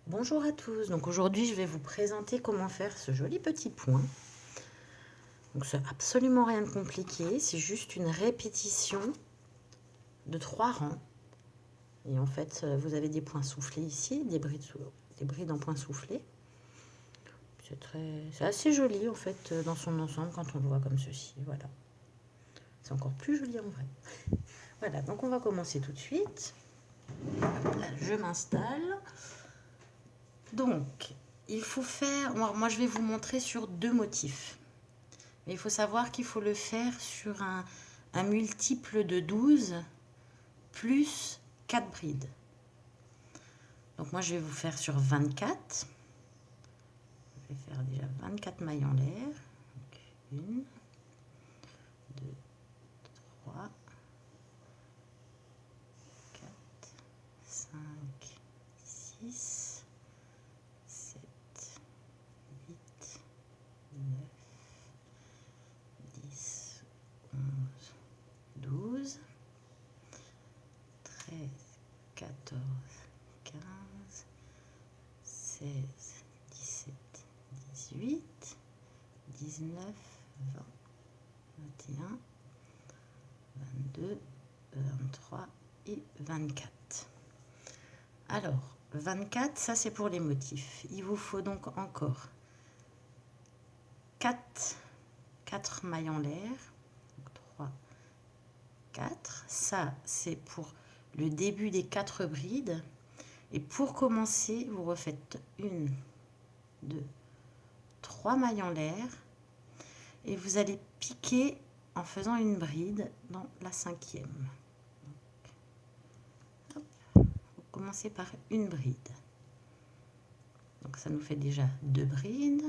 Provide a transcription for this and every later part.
Bonjour à tous, donc aujourd'hui je vais vous présenter comment faire ce joli petit point. Donc c'est absolument rien de compliqué, c'est juste une répétition de 3 rangs. Et en fait vous avez des points soufflés ici, des brides en points soufflés. C'est assez joli en fait dans son ensemble quand on le voit comme ceci, voilà. C'est encore plus joli en vrai. Voilà, donc on va commencer tout de suite. Là, je m'installe. Donc, il faut faire... Moi, je vais vous montrer sur 2 motifs. Mais il faut savoir qu'il faut le faire sur un multiple de 12 plus 4 brides. Donc, moi, je vais vous faire sur 24. Je vais faire déjà 24 mailles en l'air. 1, 2, 3, 4, 5, 6, 7, 8, 9, 10, 11, 12, 13, 14, 15, 16, 17, 18, 19, 20, 21, 22, 23 et 24. Alors, 24, ça c'est pour les motifs. Il vous faut donc encore 4 mailles en l'air. 3, 4. Ça, c'est pour le début des 4 brides. Et pour commencer, vous refaites 1, 2, 3 mailles en l'air. Et vous allez piquer en faisant une bride dans la 5e. Vous commencez par une bride. Donc ça nous fait déjà 2 brides.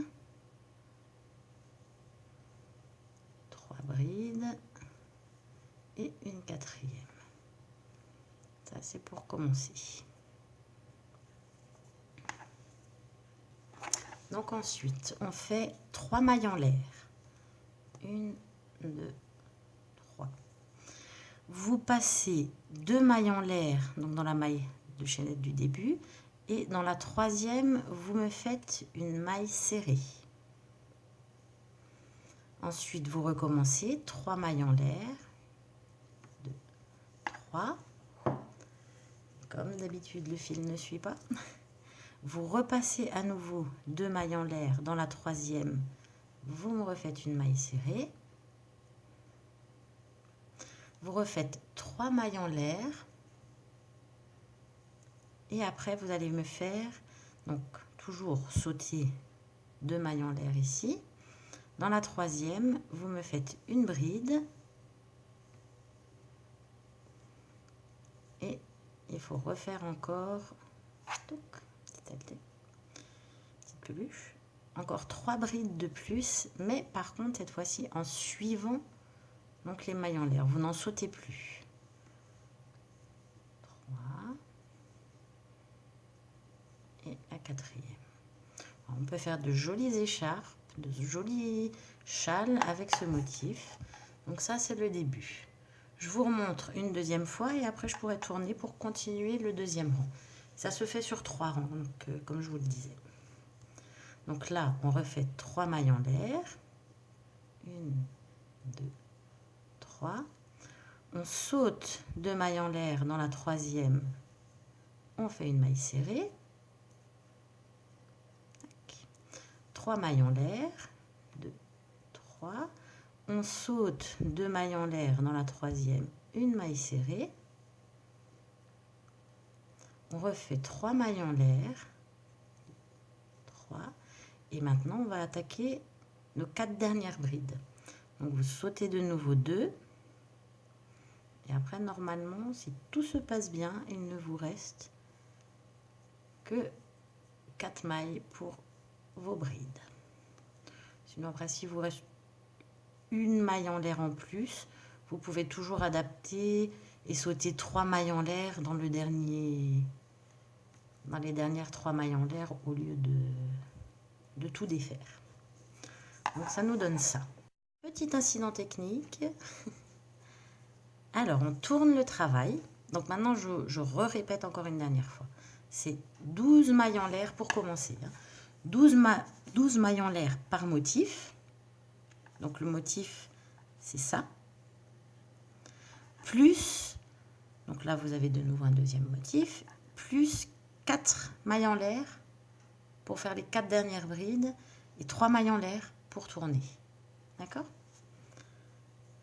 3 brides. Et une 4e. Ça, c'est pour commencer. Donc ensuite, on fait 3 mailles en l'air. 1, 2, 3. Vous passez 2 mailles en l'air, donc dans la maille de chaînette du début, et dans la 3e, vous me faites une maille serrée. Ensuite, vous recommencez 3 mailles en l'air. 2, 3. Comme d'habitude, le fil ne suit pas. Vous repassez à nouveau 2 mailles en l'air. Dans la 3e, vous me refaites une maille serrée. Vous refaites 3 mailles en l'air. Et après, vous allez me faire, donc toujours sauter 2 mailles en l'air ici. Dans la 3e, vous me faites une bride. Et il faut refaire encore, petite peluche, encore 3 brides de plus, mais par contre cette fois-ci en suivant donc les mailles en l'air. Vous n'en sautez plus. 3 et la 4e. On peut faire de jolies écharpes, de jolis châles avec ce motif. Donc ça, c'est le début. Je vous remontre une deuxième fois et après je pourrai tourner pour continuer le 2e rang. Ça se fait sur 3 rangs, donc, comme je vous le disais. Donc là, on refait 3 mailles en l'air. 1, 2, 3. On saute 2 mailles en l'air dans la 3e. On fait une maille serrée. 3 mailles en l'air. 2, 3. On saute 2 mailles en l'air dans la 3e. Une maille serrée. On refait 3 mailles en l'air. 3. Et maintenant, on va attaquer nos 4 dernières brides. Donc, vous sautez de nouveau 2. Et après, normalement, si tout se passe bien, il ne vous reste que 4 mailles pour vos brides. Sinon, après, s'il vous reste une maille en l'air en plus, vous pouvez toujours adapter et sauter 3 mailles en l'air dans les dernières 3 mailles en l'air au lieu de tout défaire. Donc ça nous donne ça. Petit incident technique. Alors on tourne le travail. Donc maintenant je répète encore une dernière fois. c'est 12 mailles en l'air pour commencer. 12 mailles en l'air par motif. Donc le motif, c'est ça. Plus, donc là vous avez de nouveau un deuxième motif, plus 4 mailles en l'air pour faire les 4 dernières brides et 3 mailles en l'air pour tourner. D'accord?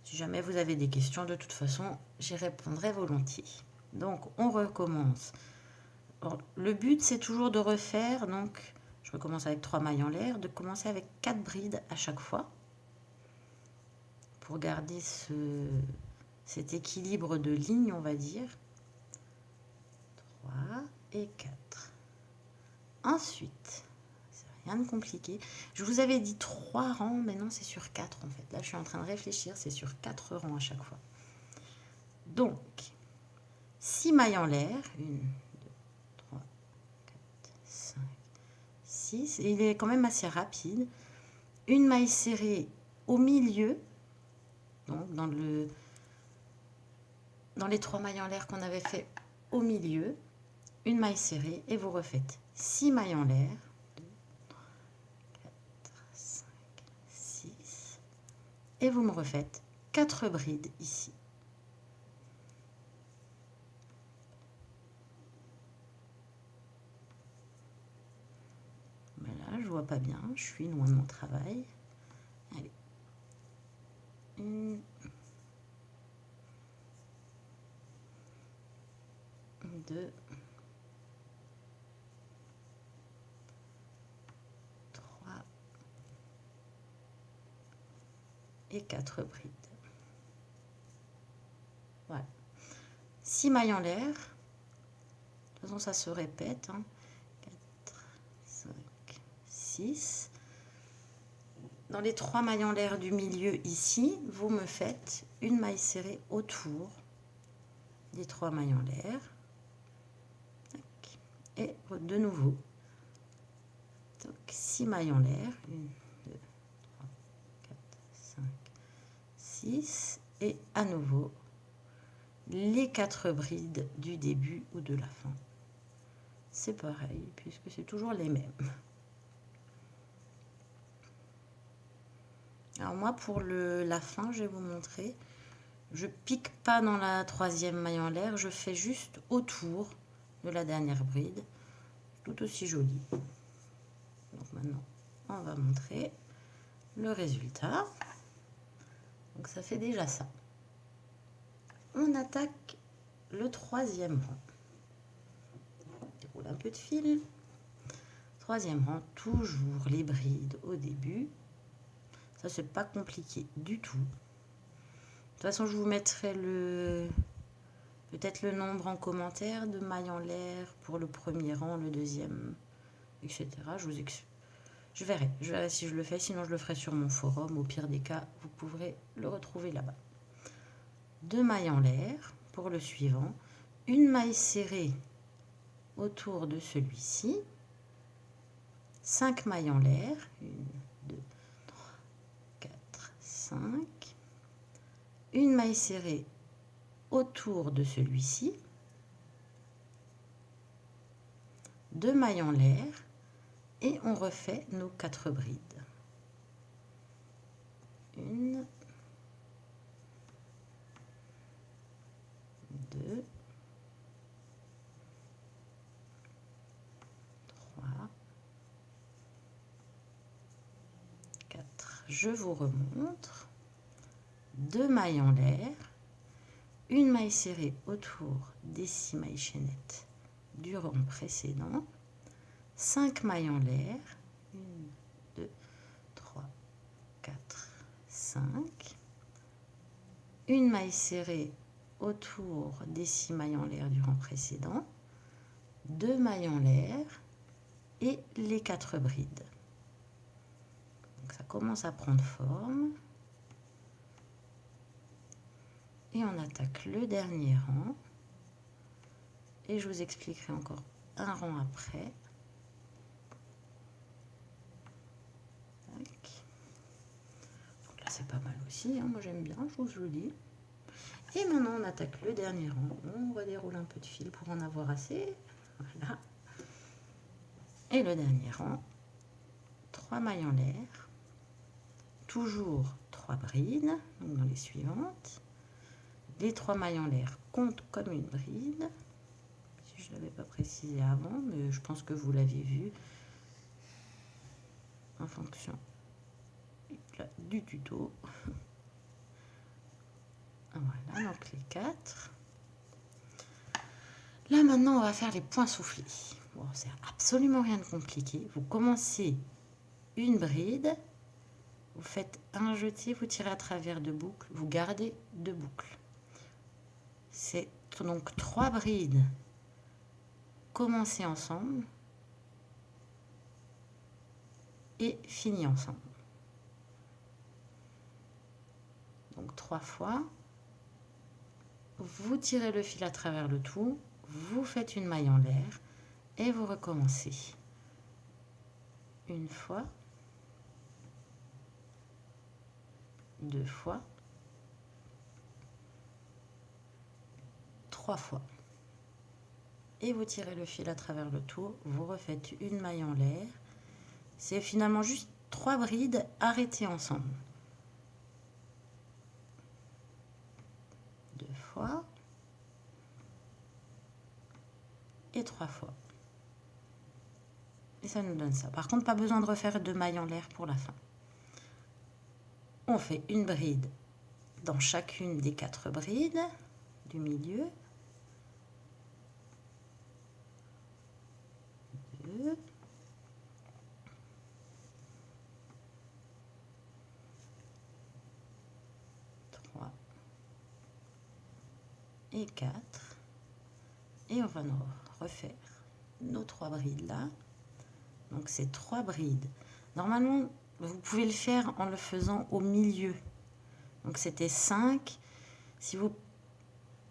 Si jamais vous avez des questions, de toute façon, j'y répondrai volontiers. Donc on recommence. Alors, le but, c'est toujours de refaire, donc je recommence avec 3 mailles en l'air, de commencer avec 4 brides à chaque fois pour garder cet équilibre de lignes, on va dire. 3 et 4. Ensuite, c'est rien de compliqué. Je vous avais dit 3 rangs, mais non, c'est sur 4 en fait. Là, je suis en train de réfléchir, c'est sur 4 rangs à chaque fois. Donc, 6 mailles en l'air. 1, 2, 3, 4, 5, 6. Et il est quand même assez rapide. Une maille serrée au milieu. Donc, dans les 3 mailles en l'air qu'on avait fait au milieu, une maille serrée et vous refaites 6 mailles en l'air, 2, 3, 4, 5, 6 et vous me refaites 4 brides ici. Voilà, je vois pas bien, je suis loin de mon travail. Allez. 1, 2, 3 et 4 brides. Voilà. 6 mailles en l'air. De toute façon, ça se répète. 4, 5, 6. Dans les 3 mailles en l'air du milieu ici, vous me faites une maille serrée autour des 3 mailles en l'air. Et de nouveau, 6 mailles en l'air. 1, 2, 3, 4, 5, 6. Et à nouveau, les 4 brides du début ou de la fin. C'est pareil, puisque c'est toujours les mêmes. Alors moi, pour la fin, je vais vous montrer. Je pique pas dans la 3e maille en l'air, je fais juste autour de la dernière bride. Tout aussi joli. Donc maintenant, on va montrer le résultat. Donc ça fait déjà ça. On attaque le 3e rang. On déroule un peu de fil. 3e rang, toujours les brides au début. Ça, c'est pas compliqué du tout. De toute façon, je vous mettrai peut-être le nombre en commentaire de mailles en l'air pour le 1er rang, le 2e, etc. Je verrai si je le fais, sinon je le ferai sur mon forum. Au pire des cas, vous pourrez le retrouver là-bas. 2 mailles en l'air pour le suivant. Une maille serrée autour de celui-ci. 5 mailles en l'air. 1, 2, 3, 4, 5. Une maille serrée autour de celui-ci. 2 mailles en l'air. Et on refait nos 4 brides. 1, 2, 3, 4. Je vous remontre. 2 mailles en l'air. Une maille serrée autour des 6 mailles chaînettes du rang précédent. 5 mailles en l'air. 1, 2, 3, 4, 5. Une maille serrée autour des 6 mailles en l'air du rang précédent. 2 mailles en l'air et les 4 brides. Donc ça commence à prendre forme. Et on attaque le dernier rang. Et je vous expliquerai encore un rang après. Donc là, c'est pas mal aussi. Moi, j'aime bien, je vous le dis. Et maintenant, on attaque le dernier rang. On redéroule un peu de fil pour en avoir assez. Voilà. Et le dernier rang, 3 mailles en l'air, toujours 3 brides, donc dans les suivantes. Les 3 mailles en l'air comptent comme une bride. Si je ne l'avais pas précisé avant, mais je pense que vous l'avez vu en fonction du tuto. Voilà, donc les 4. Là maintenant on va faire les points soufflés. Bon, c'est absolument rien de compliqué. Vous commencez une bride, vous faites un jeté, vous tirez à travers 2 boucles, vous gardez 2 boucles. C'est donc 3 brides commencées ensemble et finies ensemble. Donc 3 fois. Vous tirez le fil à travers le tout, vous faites une maille en l'air et vous recommencez. Une fois, 2 fois, 3 fois. Et vous tirez le fil à travers le tout, vous refaites une maille en l'air. C'est finalement juste 3 brides arrêtées ensemble. 2 fois et 3 fois. Et ça nous donne ça. Par contre, pas besoin de refaire 2 mailles en l'air pour la fin. On fait une bride dans chacune des 4 brides du milieu. 2. 3 et 4. Et on va nous refaire nos 3 brides là. Donc c'est 3 brides. Normalement, vous pouvez le faire en le faisant au milieu. Donc c'était 5. Si vous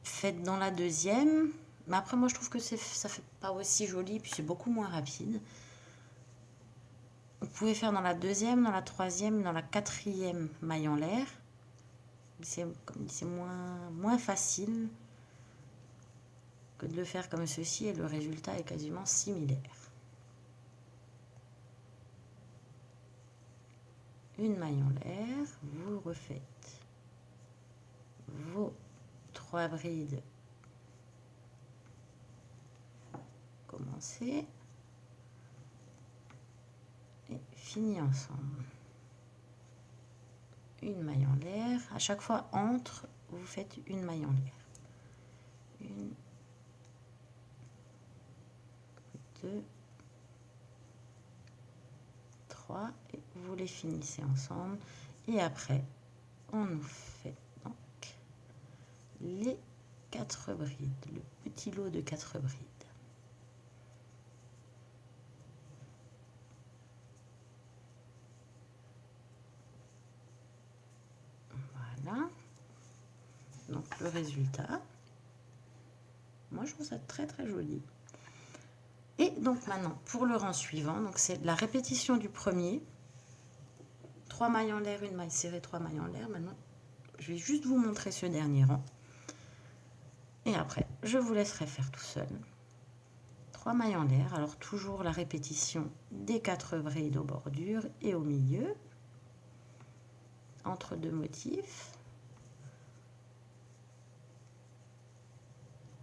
faites dans la deuxième, mais après moi je trouve que ça fait pas aussi joli, puis c'est beaucoup moins rapide. Vous pouvez faire dans la deuxième, dans la troisième, dans la quatrième maille en l'air. C'est moins facile que de le faire comme ceci et le résultat est quasiment similaire. Une maille en l'air, vous refaites vos 3 brides. Commencez et fini ensemble. Une maille en l'air. À chaque fois entre, vous faites une maille en l'air. 1, 2, 3 et vous les finissez ensemble. Et après, on nous fait donc les 4 brides, le petit lot de 4 brides. Voilà. Donc le résultat, moi je trouve ça très très joli. Et donc maintenant, pour le rang suivant, donc c'est la répétition du premier. 3 mailles en l'air, une maille serrée, 3 mailles en l'air. Maintenant, je vais juste vous montrer ce dernier rang. Et après, je vous laisserai faire tout seul. 3 mailles en l'air, alors toujours la répétition des 4 brides aux bordures et au milieu. Entre 2 motifs.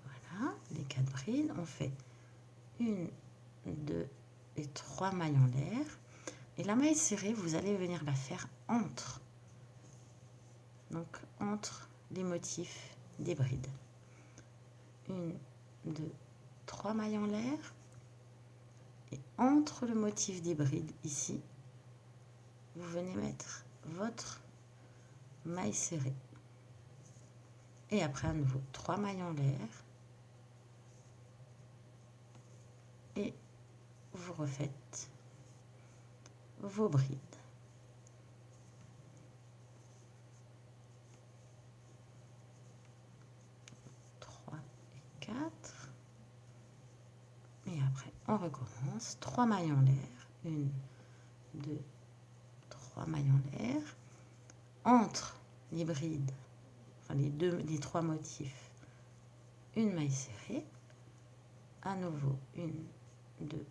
Voilà, les 4 brides. On fait 1, 2 et 3 mailles en l'air. Et la maille serrée, vous allez venir la faire entre. Donc, entre les motifs des brides. 1, 2, 3 mailles en l'air. Et entre le motif des brides, ici, vous venez mettre votre maille serrée. Et après, à nouveau, 3 mailles en l'air. Et vous refaites vos brides. Et 4. Et après, on recommence. 3 mailles en l'air. 1, 2, 3 mailles en l'air. Entre les brides, enfin les 3 motifs, une maille serrée. À nouveau, 1, 2,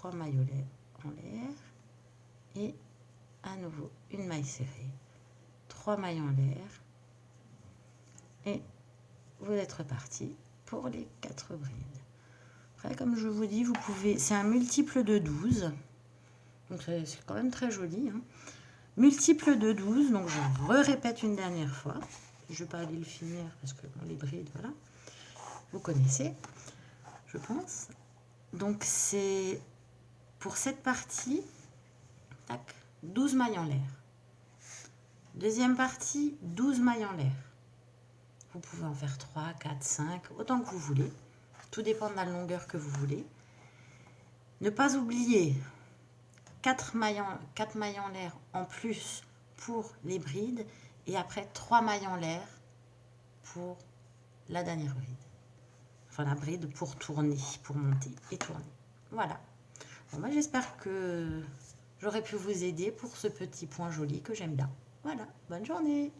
3 maillots en l'air et à nouveau une maille serrée, 3 mailles en l'air et vous êtes reparti pour les 4 brides. Après, comme je vous dis, vous pouvez, c'est un multiple de 12, donc c'est quand même très joli, hein. Multiple de 12, donc je répète une dernière fois. Je ne vais pas aller le finir parce que bon, les brides, voilà, vous connaissez, je pense. Donc c'est pour cette partie, tac, 12 mailles en l'air. Deuxième partie, 12 mailles en l'air. Vous pouvez en faire 3, 4, 5, autant que vous voulez. Tout dépend de la longueur que vous voulez. Ne pas oublier 4 mailles en l'air en plus pour les brides et après 3 mailles en l'air pour la dernière bride. Enfin la bride pour tourner, pour monter et tourner. Voilà. Bon, moi j'espère que j'aurais pu vous aider pour ce petit point joli que j'aime bien. Voilà, bonne journée!